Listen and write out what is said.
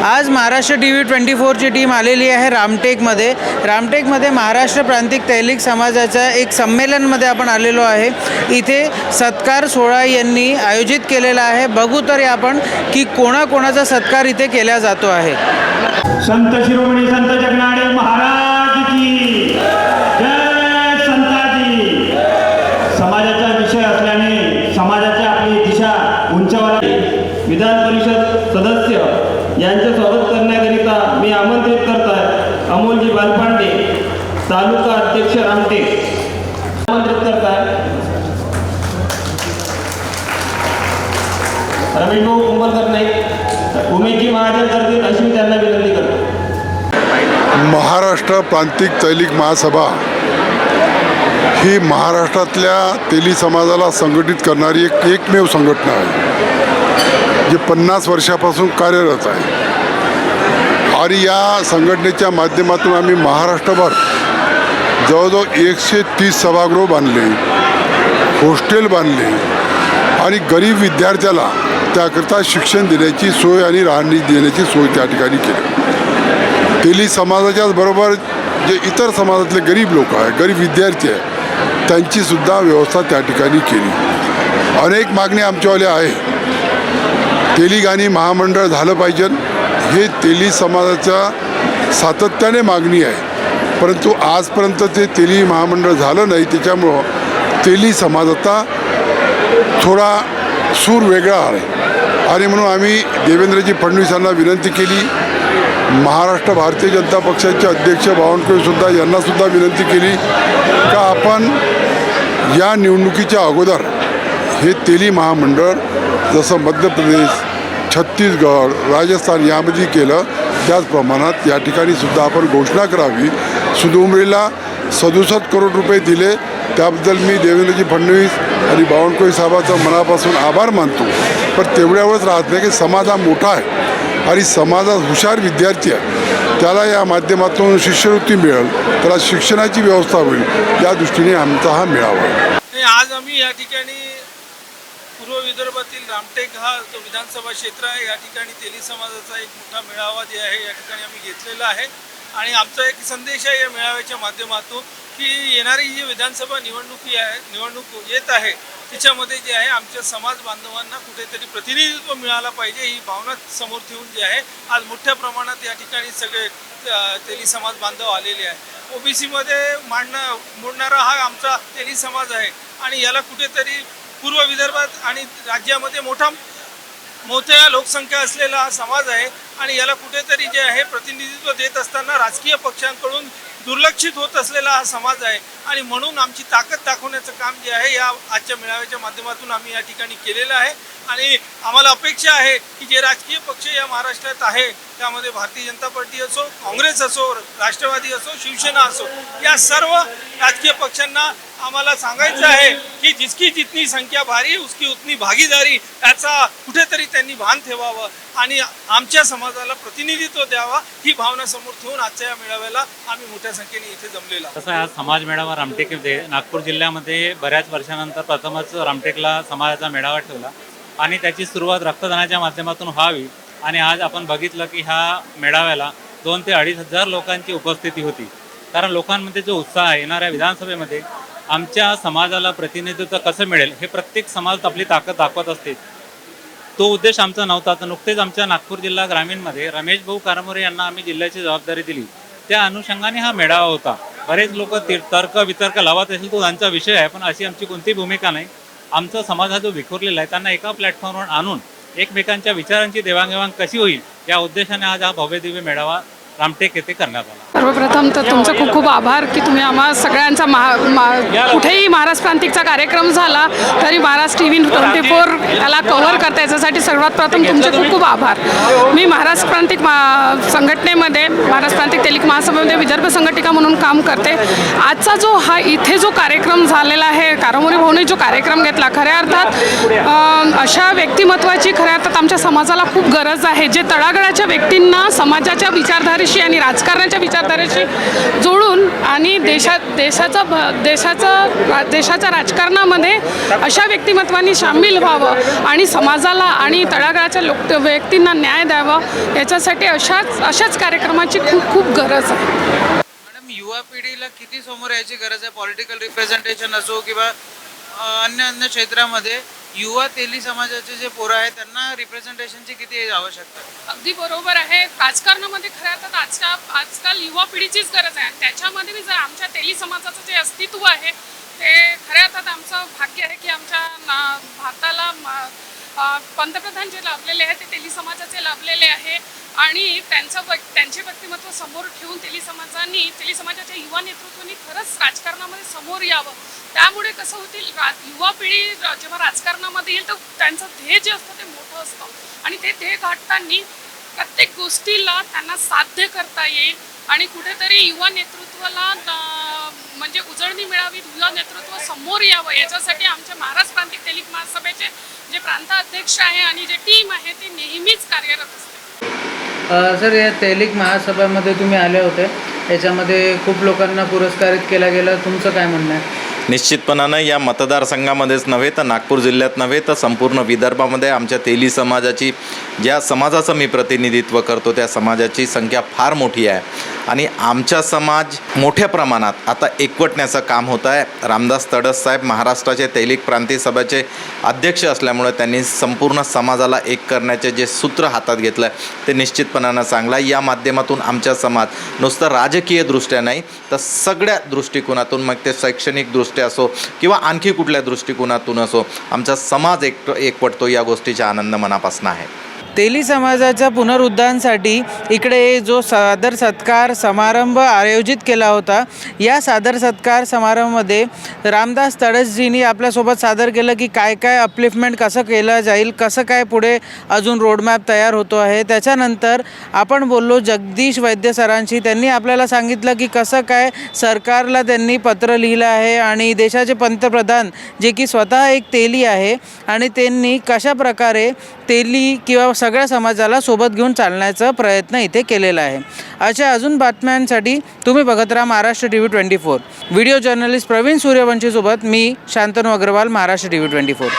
आज Maharashtra TV 24ची team आलेली आहे रामटेकमध्ये महाराष्ट्र प्रांतिक तैलिक समाजाच्या एक संमेलनमध्ये आपण आलेलो आहे। इथे सत्कार सोहळा यांनी आयोजित केलेला आहे। बघू तरी आपण की कोणाकोणाचा सत्कार इथे केला जातो आहे। संत शिरोमणी संत जगनाडे महाराज की जय। संताजी समाजाचा विषय असल्याने समाजाची आपली दिशा उंचावली। विधान परिषद सदस्य यांचे स्वागत करण्याकरिता मी आमंत्रित करताय अमोलजी बालपांडे, तालुका अध्यक्ष रामटेक आमंत्रित करताय। रमेश भाऊ कुंभलकर नाईक, उमेशजी महाजन करतील अशी मी त्यांना विनंती करतो। महाराष्ट्र प्रांतिक तैलिक महासभा ही महाराष्ट्रातल्या तेली समाजाला संघटित करणारी एकमेव संघटना आहे, जी 50 वर्षापासून कार्यरत आहे। आणि या संघटनेच्या माध्यमातून आम्ही महाराष्ट्रभर जवळजवळ 130 सभागृह बांधले, हॉस्टेल बांधले आणि गरीब विद्यार्थ्याला त्याकरता शिक्षण देण्याची सोय आणि राहणी देण्याची सोय त्या ठिकाणी केली। तेली समाजाच्याच बरोबर जे इतर समाजातले गरीब लोक आहेत, गरीब विद्यार्थी आहेत, त्यांचीसुद्धा व्यवस्था त्या ठिकाणी केली। अनेक मागणी आमच्यावाल्या आहे। तेली गाणी महामंडळ झालं पाहिजे, हे तेली समाजाच्या सातत्याने मागणी आहे, परंतु आजपर्यंत ते तेली महामंडळ झालं नाही। त्याच्यामुळं तेली समाज आता थोडा सूर वेगळा आहे आणि म्हणून आम्ही देवेंद्रजी फडणवीसांना विनंती केली, महाराष्ट्र भारतीय जनता पक्षाचे अध्यक्ष बावनकुळेसुद्धा यांनासुद्धा विनंती केली का आपण या निवडणुकीच्या अगोदर हे तेली महामंडळ जसं मध्य प्रदेश, छत्तीसगड, राजस्थान यामध्ये केलं त्याच प्रमाणात या ठिकाणीसुद्धा आपण घोषणा करावी। सुदुमरीला 67 करोड रुपये दिले, त्याबद्दल मी देवेंद्रजी फडणवीस आणि बावनकुळे साहेबांचा मनापासून आभार मानतो। पण तेवढ्यावरच राहत नाही की समाज हा मोठा आहे आणि समाजात हुशार विद्यार्थी आहे, त्याला या माध्यमातून शिष्यवृत्ती मिळेल, त्याला शिक्षणाची व्यवस्था होईल, या दृष्टीने आमचा हा मेळावा आहे। आज आम्ही या ठिकाणी पूर्व विदर्भातील रामटेक हा जो विधानसभा क्षेत्र आहे, या ठिकाणी तेली समाजाचा एक मोठा मेळावा जे आहे या ठिकाणी आम्ही घेतलेला आहे। आणि आमचा एक संदेश आहे या मेळाव्याच्या माध्यमातून की येणारी जी विधानसभा निवडणूक येत आहे त्याच्यामध्ये जे आहे आमच्या समाज बांधवांना कुठेतरी प्रतिनिधित्व मिळाला पाहिजे, ही भावना समोर ठेवून जे आहे आज मोठ्या प्रमाणात या ठिकाणी सगळे तेली समाज बांधव आलेले आहे। ओबीसीमध्ये मोडणारा हा आमचा तेली समाज आहे आणि याला कुठेतरी पूर्व विदर्भात आणि राज्यामध्ये मोठ्या लोकसंख्या असलेला हा समाज आहे आणि याला कुठेतरी जे आहे प्रतिनिधित्व देत असताना राजकीय पक्षांकडून दुर्लक्षित होत असलेला हा समाज आहे। आणि म्हणून आमची ताकद दाखवण्याचं काम जे आहे या आजच्या मेळाव्याच्या माध्यमातून आम्ही या ठिकाणी केलेलं आहे। आणि आम्हाला अपेक्षा आहे की जे राजकीय पक्ष या महाराष्ट्रात आहे त्यामध्ये भारतीय जनता पार्टी असो, काँग्रेस असो, राष्ट्रवादी असो, शिवसेना असो, या सर्व राजकीय पक्षांना आम्हाला सांगायचं आहे की जिसकी जितनी संख्या भारी उसकी उतनी भागीदारी, याचा कुठेतरी त्यांनी भान ठेवावं आणि आमच्या समाजाला प्रतिनिधित्व द्यावा, ही भावना समोर ठेवून आजच्या या मेळाव्याला आम्ही मोठ्या संख्येने इथे जमलेला। तसा हा समाज मेळावा रामटेकमध्ये नागपूर जिल्ह्यामध्ये बऱ्याच वर्षानंतर प्रथमच रामटेकला समाजाचा मेळावा ठेवला आणि त्याची सुरुवात रक्तदानाच्या माध्यमातून व्हावी। आणि आज आपण बघितलं की ह्या मेळाव्याला 2 ते 2.5 हजार लोकांची उपस्थिती होती, कारण लोकांमध्ये जो उत्साह आहे येणाऱ्या विधानसभेमध्ये आमच्या समाजाला प्रतिनिधित्व कसं मिळेल हे प्रत्येक समाज आपली ताकद दाखवत असते। तो उद्देश आमचा नव्हता, तर नुकतेच आमच्या नागपूर जिल्हा ग्रामीणमध्ये रमेश भाऊ कारमोरे यांना आम्ही जिल्ह्याची जबाबदारी दिली, त्या अनुषंगाने हा मेळावा होता। बरेच लोक तर्क वितर्क लावत असेल तो त्यांचा विषय आहे, पण अशी आमची कोणती भूमिका नाही। आमचा समाज हा जो विखुरलेला आहे त्यांना एका प्लॅटफॉर्मवर आणून एकमेकांच्या विचारांची देवाणघेवाण कशी होईल या उद्देशाने आज हा भव्य दिव्य मेळावा रामटेक येथे करण्यात आला। सर्वप्रथम तर तुमचं खूप खूप आभार की तुम्ही आम्हा सगळ्यांचा कुठेही महाराष्ट्र प्रांतिकचा कार्यक्रम झाला तरी महाराष्ट्र TV 24 याला कव्हर करता, याच्यासाठी सर्वात प्रथम तुमचे खूप खूप आभार। मी महाराष्ट्र प्रांतिक संघटनेमध्ये महाराष्ट्र प्रांतिक तेलिक महासभेमध्ये विदर्भ संघटिका म्हणून काम करते। आजचा जो हा इथे जो कार्यक्रम झालेला आहे, कारमोरे भाऊने जो कार्यक्रम घेतला, खऱ्या अर्थात अशा व्यक्तिमत्वाची खऱ्या अर्थात आमच्या समाजाला खूप गरज आहे, जे तळागाळाच्या व्यक्तींना समाजाच्या विचारधारेशी आणि राजकारणाच्या विचारधारे विचारधारेशी जोडून आणि देशाच्या राजकारणामध्ये अशा व्यक्तिमत्वांनी सामील व्हावं आणि समाजाला आणि तळागाळाच्या व्यक्तींना न्याय द्यावा, याच्यासाठी अशाच कार्यक्रमाची खूप खूप गरज आहे. मॅडम, युवा पिढीला किती समोर यायची गरज आहे? पॉलिटिकल रिप्रेझेंटेशन असो किंवा अन्य क्षेत्रामध्ये युवा तेली समाजाचे जे पोरं आहेत त्यांना रिप्रेझेंटेशनची किती आवश्यकता आहे? अगदी बरोबर आहे. राजकारणामध्ये खऱ्या अर्थात आजकाल युवा पिढीचीच गरज आहे. त्याच्यामध्ये जर आमच्या तेली समाजाचं जे अस्तित्व आहे ते खऱ्या अर्थात आमचं भाग्य आहे की आमच्या भारताला पंतप्रधान जे लाभलेले आहेत ते तेली समाजाचे लाभलेले आहे आणि त्यांचे व्यक्तिमत्व समोर ठेवून तेली समाजाच्या युवा नेतृत्वाने खरंच राजकारणामध्ये समोर यावं. त्यामुळे कसं होतील, युवा पिढी जेव्हा राजकारणामध्ये येईल तर त्यांचं ध्येय जे असतं ते मोठं असतं आणि ते ध्येय गाठताना प्रत्येक गोष्टीला त्यांना साध्य करता येईल आणि कुठेतरी युवा नेतृत्वाला म्हणजे उजळणी मिळावी, युवा नेतृत्व समोर यावं, याच्यासाठी आमच्या महाराष्ट्र प्रांतिक तेली महासभेचे जे प्रांताध्यक्ष आहे आणि जे टीम आहे ती नेहमीच कार्यरत असते. सर, या तेलिक महासभामध्ये तुम्ही आले होते, याच्यामध्ये खूप लोकांना पुरस्कारित केला गेला, तुमचं काय म्हणणं आहे? निश्चितपणानं या मतदारसंघामध्येच नव्हे तर नागपूर जिल्ह्यात नव्हे तर संपूर्ण विदर्भामध्ये आमच्या तेली समाजाची, ज्या समाजाचं मी प्रतिनिधित्व करतो त्या समाजाची संख्या फार मोठी आहे आणि आमचा समाज मोठ्या प्रमाणात आता एकवटण्याचं काम होत आहे. रामदास तडस साहेब महाराष्ट्राचे तेलिक प्रांतीय सभेचे अध्यक्ष असल्यामुळे त्यांनी संपूर्ण समाजाला एक करण्याचे जे सूत्र हातात घेतलं आहे ते निश्चितपणानं चांगलं आहे. या माध्यमातून आमचा समाज नुसतं राजकीय दृष्ट्या नाही तर सगळ्या दृष्टिकोनातून, मग ते शैक्षणिक दृष्ट्या असो किंवा आणखी कुठल्या दृष्टिकोनातून असो, आमचा समाज एकवटतो, या गोष्टीचा आनंद मनापासून आहे. तेली समाजाच्या पुनरुद्धारासाठी इकडे जो सादर सत्कार समारंभ आयोजित केला होता, या सादर सत्कार समारंभामध्ये रामदास तडसजींनी आपल्यासोबत सादर केलं की काय काय अपलिफ्टमेंट कसं केलं जाईल, कसं काय पुढे अजून रोडमॅप तयार होतो आहे. त्याच्यानंतर आपण बोललो जगदीश वैद्य सरांशी, त्यांनी आपल्याला सांगितलं की कसं काय सरकारला त्यांनी पत्र लिहिलं आहे आणि देशाचे पंतप्रधान जे की स्वतः एक तेली आहे आणि त्यांनी कशा प्रकारे तेली किंवा सगळ्या समाजाला सोबत घेऊन चालण्याचा प्रयत्न इथे केलेला आहे. अशा अजून बातम्यांसाठी तुम्ही बघत राहा Maharashtra TV 24. Video journalist Pravin सूर्यवंशीसोबत मी शांतनु अग्रवाल, महाराष्ट्र TV 24.